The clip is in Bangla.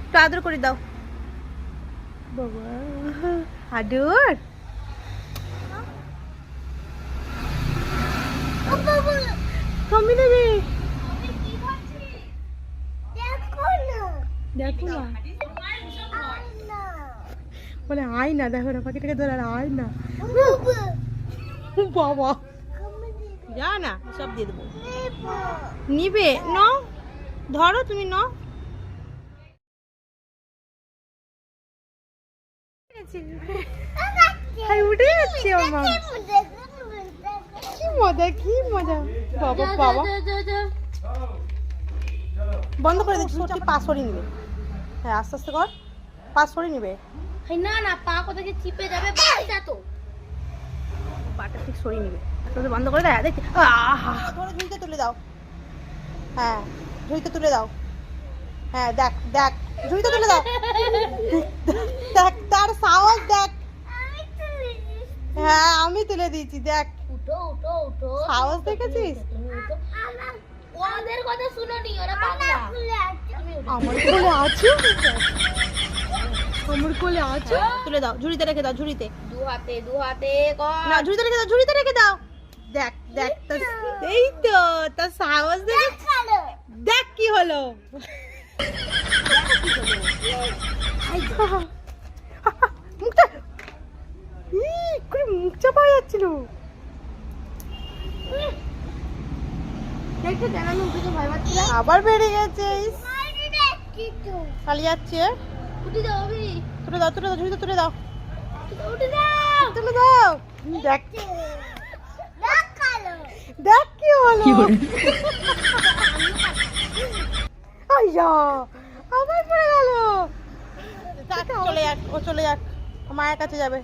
একটু আদর করে দাও বাবা। আদর কমে নেবে। দেখো না বলে আয় না, দেখো না পাখিটাকে ধরে আর আয় না বাবা। যা না সব দিয়ে দেবো। নিবে ন, ধরো তুমি ন। উঠে যাচ্ছে আমার। কি মজা কি মজা বাবা বাবা। বন্ধ করে দিচ্ছি, পা সরিয়ে নিবে। হ্যাঁ আস্তে আস্তে কর, পা সরিয়ে নিবে। না না পা কোথায় চিপে যাবে, বাচ্চা তো পাটা ঠিক সরিয়ে নিবে। আস্তে বন্ধ করে দেয় দেখি। ধরে ঝুড়িতে তুলে দাও। হ্যাঁ ঝুড়িতে তুলে দাও। হ্যাঁ দেখ দেখ ঝুড়িতে তুলে দাও। দেখ তার সাহস দেখ। হ্যাঁ আমি তুলে দিয়েছি দেখ। উঠো উঠো উঠো, সাহস দেখেছিস? ওদের কথা শুনোনি, ওরা পাগলা। আমার কোলে আছো, আমার কোলে আছো। তুলে দাও, ঝুড়িতে রেখে দাও। ঝুড়িতে দু হাতে কর না, ঝুড়িতে রেখে দাও, ঝুড়িতে রেখে দাও। দেখ দেখ এই তো তার সাহস দেখ। দেখ কি হলো। মুখটা মুখ চাপা যাচ্ছিল। আবার বেড়ে গেছে, পালিয়ে যাচ্ছে। উঠে যাও আমি, তুলে দাও তুলে দাও, ঝুড়িতে তুলে দাও, উঠে যাও। তুলে দাও। দেখ দেখ কি হলো। আইয়া আবার পড়ে গেল। চলে যাক, ও চলে যাক, মায়ের কাছে যাবে।